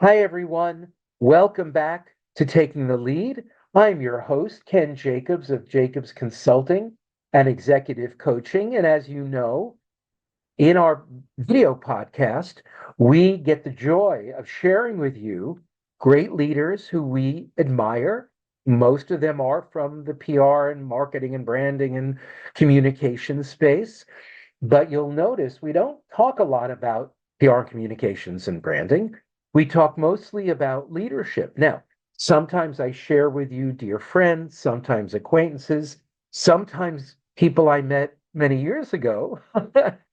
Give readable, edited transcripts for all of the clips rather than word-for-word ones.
Hi, everyone. Welcome back to Taking the Lead. I'm your host, Ken Jacobs of Jacobs Consulting and Executive Coaching. And as you know, in our video podcast, we get the joy of sharing with you great leaders who we admire. Most of them are from the PR and marketing and branding and communication space. But you'll notice we don't talk a lot about PR communications and branding. We talk mostly about leadership. Now, sometimes I share with you dear friends, sometimes acquaintances, sometimes people I met many years ago.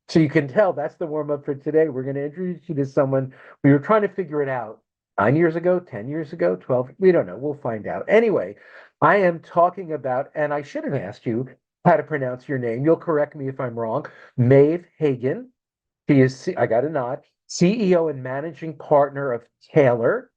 So you can tell that's the warm up for today. We're going to introduce you to someone we were trying to figure it out 9 years ago, 10 years ago, 12. We don't know. We'll find out. Anyway, I am talking about, and I should have asked you how to pronounce your name. You'll correct me if I'm wrong. Maeve Hagen. She is, I got a nod, CEO and managing partner of Taylor.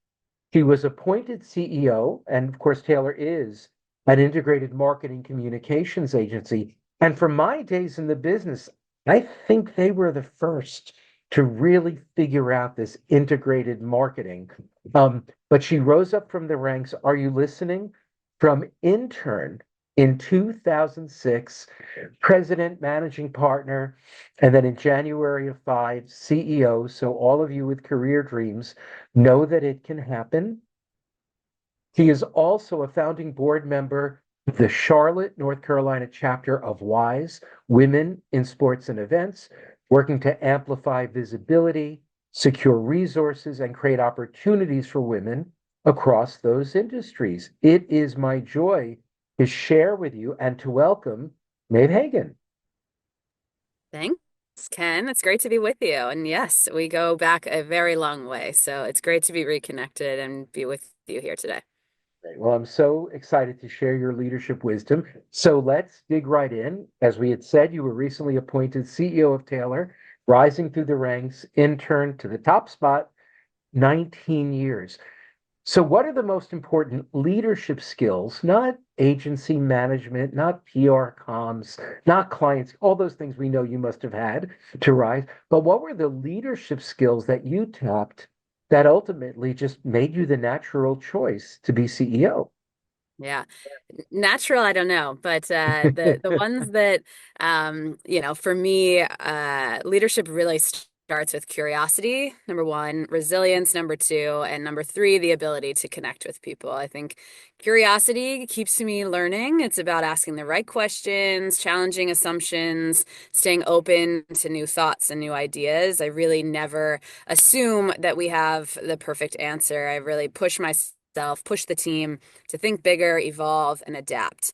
She was appointed CEO, and of course, Taylor is an integrated marketing communications agency. And from my days in the business, I think they were the first to really figure out this integrated marketing. But she rose up from the ranks. Are you listening? From intern in 2006, president, managing partner, and then in January of five, CEO. So all of you with career dreams know that it can happen. He is also a founding board member of the Charlotte, North Carolina chapter of WISE, Women in Sports and Events, working to amplify visibility, secure resources, and create opportunities for women across those industries. It is my joy to share with you and to welcome Maeve Hagen. Thanks, Ken. It's great to be with you. And yes, we go back a very long way. So it's great to be reconnected and be with you here today. Well, I'm so excited to share your leadership wisdom. So let's dig right in. As we had said, you were recently appointed CEO of Taylor, rising through the ranks, intern to the top spot, 19 years. So, what are the most important leadership skills, not agency management, not PR comms, not clients, all those things we know you must have had to rise, but what were the leadership skills that you tapped that ultimately just made you the natural choice to be CEO? Yeah. Natural, I don't know, but the ones that for me, leadership really starts with curiosity, number one, resilience, number two, and number three, the ability to connect with people. I think curiosity keeps me learning. It's about asking the right questions, challenging assumptions, staying open to new thoughts and new ideas. I really never assume that we have the perfect answer. I really push myself, push the team to think bigger, evolve, and adapt.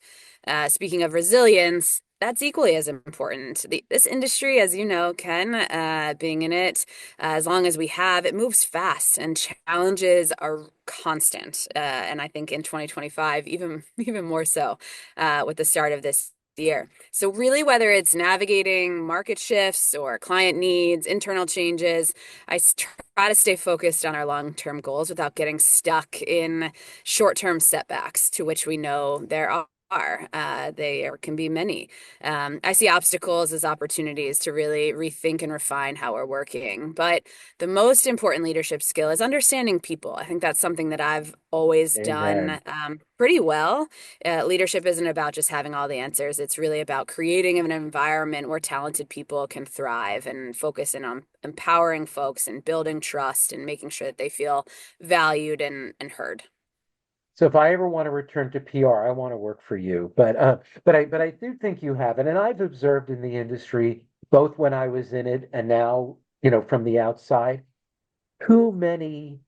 Speaking of resilience, that's equally as important. This industry, as you know, Ken, being in it as long as we have, it moves fast and challenges are constant. And I think in 2025, even more so with the start of this year. So really, whether it's navigating market shifts or client needs, internal changes, try to stay focused on our long-term goals without getting stuck in short-term setbacks, to which we know there are. There can be many. I see obstacles as opportunities to really rethink and refine how we're working. But the most important leadership skill is understanding people. I think that's something that I've always done Amen. pretty well. Leadership isn't about just having all the answers. It's really about creating an environment where talented people can thrive and focus in on empowering folks and building trust and making sure that they feel valued and heard. So if I ever want to return to PR, I want to work for you. But I do think you have it. And I've observed in the industry, both when I was in it and now, from the outside, too many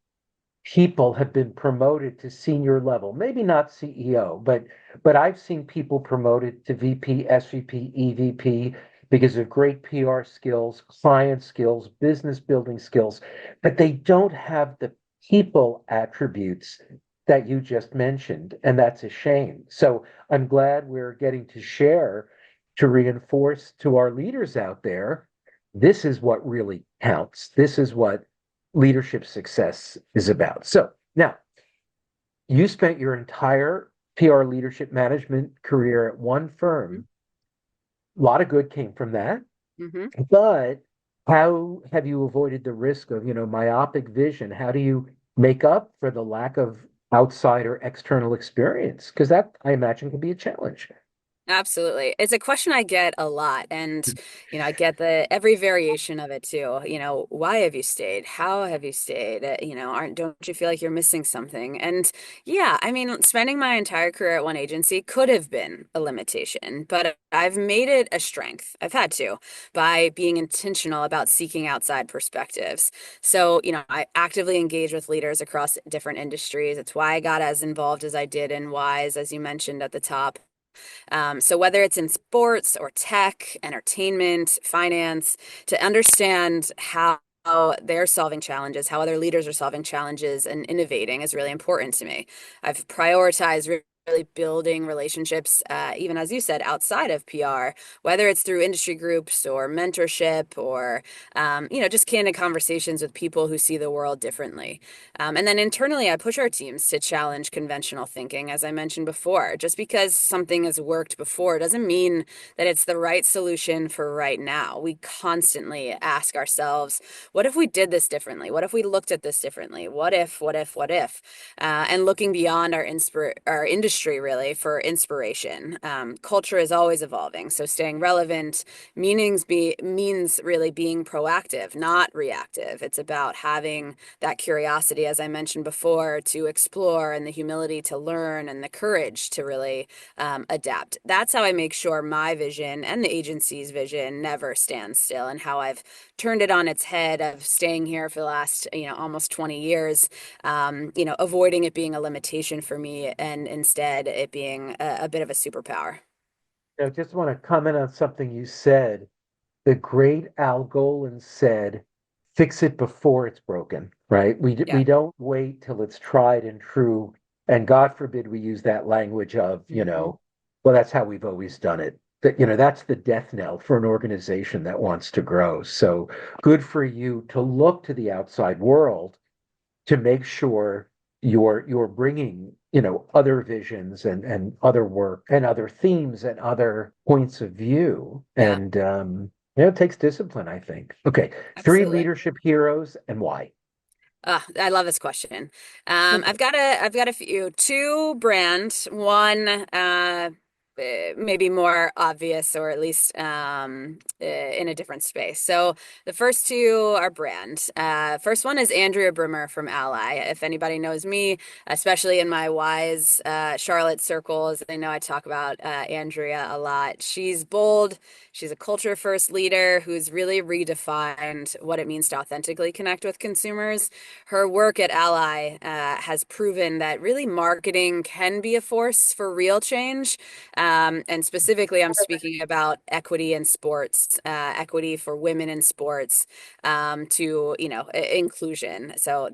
people have been promoted to senior level, maybe not CEO, but I've seen people promoted to VP, SVP, EVP because of great PR skills, client skills, business building skills, but they don't have the people attributes that you just mentioned, and that's a shame. So I'm glad we're getting to share to reinforce to our leaders out there, this is what really counts. This is what leadership success is about. So now you spent your entire PR leadership management career at one firm. A lot of good came from that, Mm-hmm. but how have you avoided the risk of, myopic vision? make up for the lack of outside or external experience? Because that, I imagine, can be a challenge. Absolutely. It's a question I get a lot. And, I get the every variation of it too. Why have you stayed? How have you stayed? Don't you feel like you're missing something? And yeah, I mean, spending my entire career at one agency could have been a limitation, but I've made it a strength. I've had to by being intentional about seeking outside perspectives. So, I actively engage with leaders across different industries. It's why I got as involved as I did in WISE, as you mentioned at the top. So whether it's in sports or tech, entertainment, finance, to understand how they're solving challenges, how other leaders are solving challenges and innovating is really important to me. I've prioritized really building relationships, even as you said, outside of PR, whether it's through industry groups or mentorship or, just candid conversations with people who see the world differently. And then internally, I push our teams to challenge conventional thinking, as I mentioned before. Just because something has worked before doesn't mean that it's the right solution for right now. We constantly ask ourselves, what if we did this differently? What if we looked at this differently? What if, what if, what if? And looking beyond our industry really for inspiration. Culture is always evolving, so staying relevant means really being proactive, not reactive. It's about having that curiosity, as I mentioned before, to explore and the humility to learn and the courage to really adapt. That's how I make sure my vision and the agency's vision never stands still, and how I've turned it on its head of staying here for the last, almost 20 years, avoiding it being a limitation for me and instead it being a bit of a superpower. I just want to comment on something you said. The great Al Golan said, fix it before it's broken, right? Yeah. We don't wait till it's tried and true. And God forbid we use that language of, Hmm. well, that's how we've always done it. That, that's the death knell for an organization that wants to grow. So good for you to look to the outside world to make sure you're bringing other visions and other work and other themes and other points of view Yeah, and it takes discipline, I think. Okay, three absolutely. leadership heroes and why. I love this question. I've got a few. Two brand, one maybe more obvious, or at least in a different space. So the first two are brand. First one is Andrea Brimmer from Ally. If anybody knows me, especially in my wise Charlotte circles, they know I talk about Andrea a lot. She's bold. She's a culture first leader who's really redefined what it means to authentically connect with consumers. Her work at Ally has proven that really marketing can be a force for real change. And specifically, I'm speaking about equity in sports, equity for women in sports, to, inclusion. So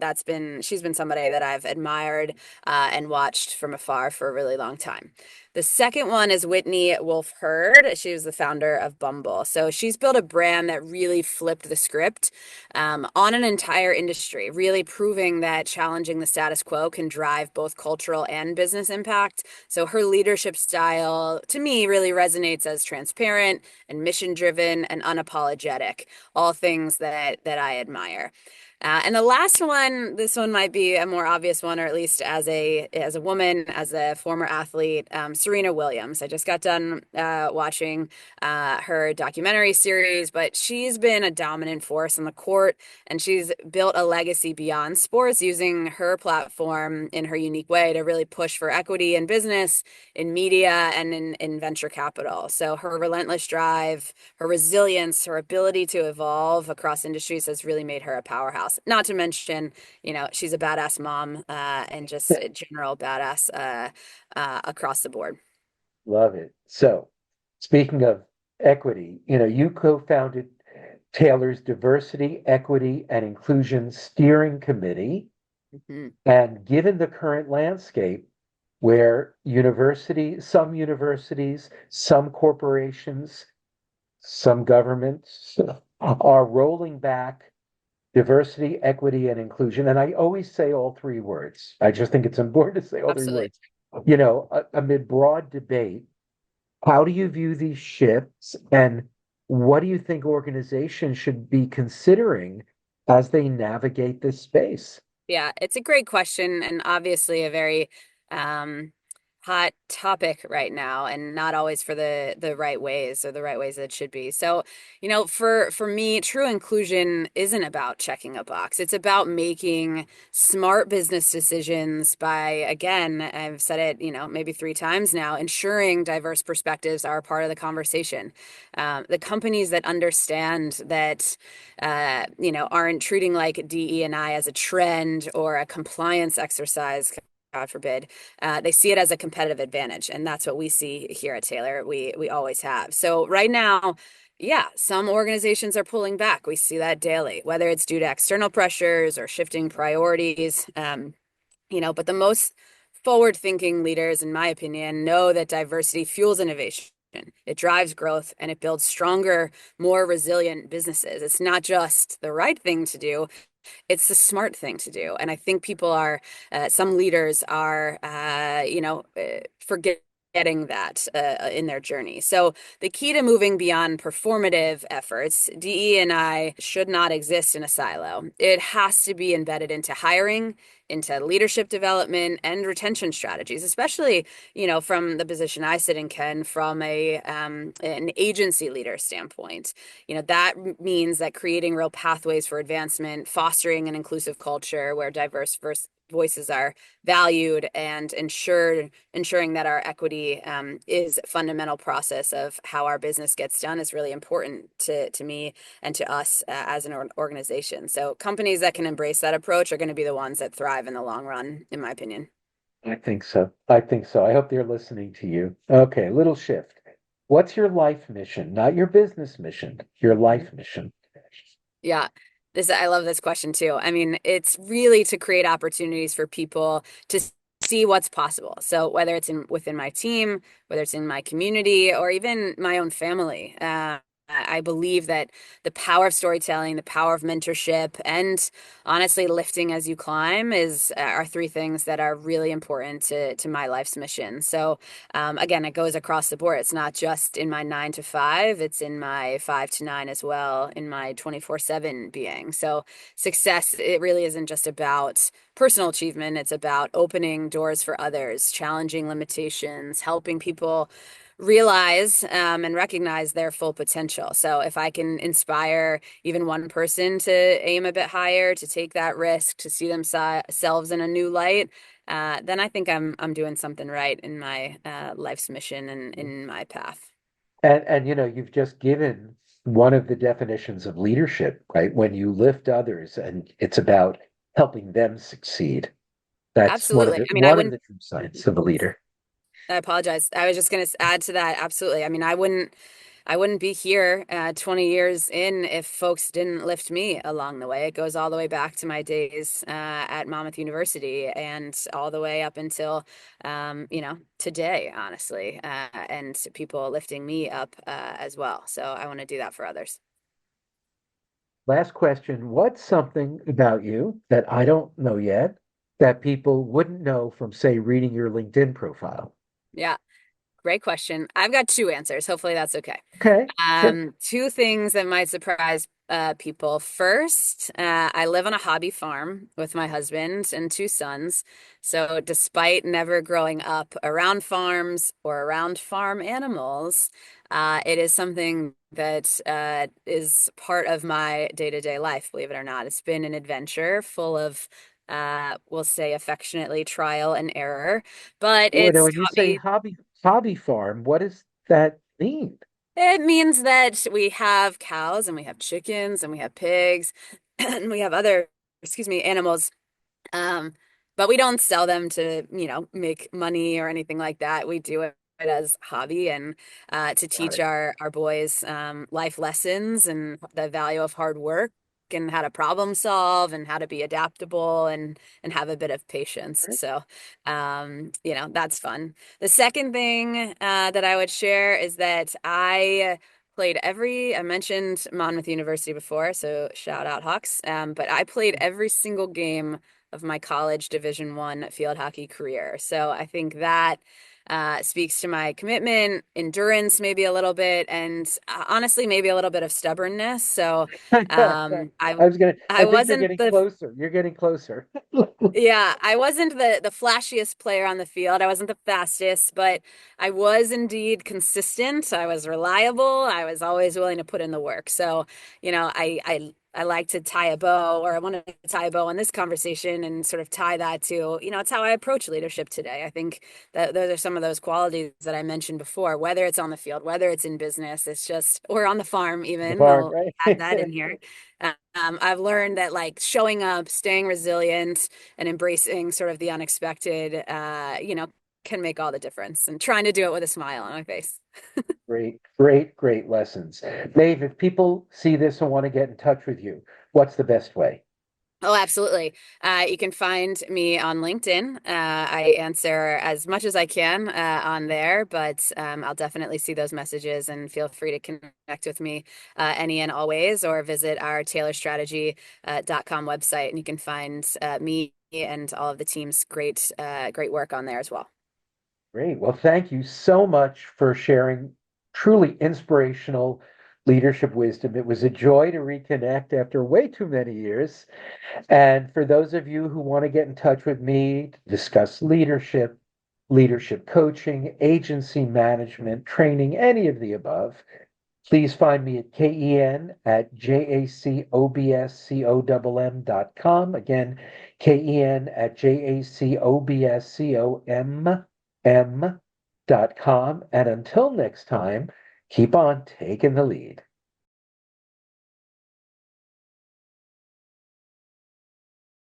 she's been somebody that I've admired and watched from afar for a really long time. The second one is Whitney Wolfe Herd. She was the founder of Bumble. So she's built a brand that really flipped the script on an entire industry, really proving that challenging the status quo can drive both cultural and business impact. So her leadership style, to me, really resonates as transparent and mission driven and unapologetic, all things that I admire. And the last one, this one might be a more obvious one, or at least as a woman, as a former athlete, Serena Williams. I just got done watching her documentary series, but she's been a dominant force on the court, and she's built a legacy beyond sports using her platform in her unique way to really push for equity in business, in media, and in venture capital. So her relentless drive, her resilience, her ability to evolve across industries has really made her a powerhouse. Not to mention, she's a badass mom and just a general badass across the board. Love it. So speaking of equity, you co-founded Taylor's Diversity, Equity, and Inclusion Steering Committee. Mhm. And given the current landscape where some universities, some corporations, some governments are rolling back diversity, equity, and inclusion. And I always say all three words. I just think it's important to say all three Absolutely. words. Amid broad debate, how do you view these shifts and what do you think organizations should be considering as they navigate this space? Yeah, it's a great question and obviously a very um, hot topic right now, and not always for the right ways or the right ways that it should be. So, for me, true inclusion isn't about checking a box. It's about making smart business decisions by, again, I've said it, maybe three times now, ensuring diverse perspectives are a part of the conversation. The companies that understand that aren't treating like DE&I as a trend or a compliance exercise, God forbid. They see it as a competitive advantage, and that's what we see here at Taylor. We always have. So right now, yeah, some organizations are pulling back. We see that daily, whether it's due to external pressures or shifting priorities. But the most forward-thinking leaders, in my opinion, know that diversity fuels innovation. It drives growth and it builds stronger, more resilient businesses. It's not just the right thing to do, it's the smart thing to do. And I think some leaders are, forgetting that in their journey. So the key to moving beyond performative efforts, DE and I should not exist in a silo. It has to be embedded into hiring, into leadership development and retention strategies, especially, from the position I sit in, Ken, from an agency leader standpoint. That means that creating real pathways for advancement, fostering an inclusive culture where diverse voices are valued, and ensuring that our equity is a fundamental process of how our business gets done is really important to me and to us as an organization. So companies that can embrace that approach are going to be the ones that thrive in the long run, in my opinion. I think so. I think so. I hope they're listening to you. Okay, little shift. What's your life mission? Not your business mission, your life mission. Yeah. I love this question too. I mean, it's really to create opportunities for people to see what's possible. So whether it's within my team, whether it's in my community, or even my own family, I believe that the power of storytelling, the power of mentorship, and honestly, lifting as you climb are three things that are really important to my life's mission. So again, it goes across the board. It's not just in my 9 to 5, it's in my 5 to 9 as well, in my 24/7 being. So success, it really isn't just about personal achievement. It's about opening doors for others, challenging limitations, helping people realize and recognize their full potential. So if I can inspire even one person to aim a bit higher, to take that risk, to see themselves in a new light, then I think I'm doing something right in my life's mission and in my path. And you've just given one of the definitions of leadership, right? When you lift others and it's about helping them succeed. That's one of Absolutely. the I mean, one of the true signs of a leader. I apologize. I was just going to add to that. Absolutely. I mean, I wouldn't be here 20 years in if folks didn't lift me along the way. It goes all the way back to my days at Monmouth University and all the way up until, today, honestly, and people lifting me up as well. So I want to do that for others. Last question. What's something about you that I don't know yet that people wouldn't know from, say, reading your LinkedIn profile? Yeah, great question. I've got two answers. Hopefully that's okay. Okay, sure. Two things that might surprise people. First, I live on a hobby farm with my husband and two sons. So, despite never growing up around farms or around farm animals, it is something that is part of my day-to-day life, believe it or not. It's been an adventure full of, we'll say affectionately, trial and error, but Now, it's when you taught say me. hobby farm, what does that mean? It means that we have cows and we have chickens and we have pigs and we have other, excuse me, animals. Um, but we don't sell them to, make money or anything like that. We do it as hobby and to Got teach it. our boys life lessons and the value of hard work and how to problem solve and how to be adaptable and have a bit of patience. So, that's fun. The second thing that I would share is that I mentioned Monmouth University before, so shout out Hawks. But I played every single game of my college Division I field hockey career. So I think that speaks to my commitment, endurance, maybe a little bit, and honestly, maybe a little bit of stubbornness. So I I was gonna, I I think you're wasn't getting the closer. You're getting closer. yeah, I wasn't the flashiest player on the field. I wasn't the fastest, but I was indeed consistent. I was reliable. I was always willing to put in the work. So, I like to tie a bow, or I want to tie a bow on this conversation and sort of tie that to, it's how I approach leadership today. I think that those are some of those qualities that I mentioned before, whether it's on the field, whether it's in business, it's just, or on the farm The even. farm, I'll add that right? in here. I've learned that like showing up, staying resilient, and embracing sort of the unexpected, can make all the difference. And trying to do it with a smile on my face. Great, great, great lessons. Maeve, if people see this and want to get in touch with you, what's the best way? Oh, absolutely. You can find me on LinkedIn. I answer as much as I can on there, but I'll definitely see those messages and feel free to connect with me any and always, or visit our taylorstrategy.com website, and you can find me and all of the team's great work on there as well. Great. Well, thank you so much for sharing truly inspirational leadership wisdom. It was a joy to reconnect after way too many years. And for those of you who want to get in touch with me to discuss leadership, leadership coaching, agency management, training, any of the above, please find me at KEN@JACOBSCOMM.com. Again, KEN@JACOBSCOMM.com. And until next time, keep on taking the lead.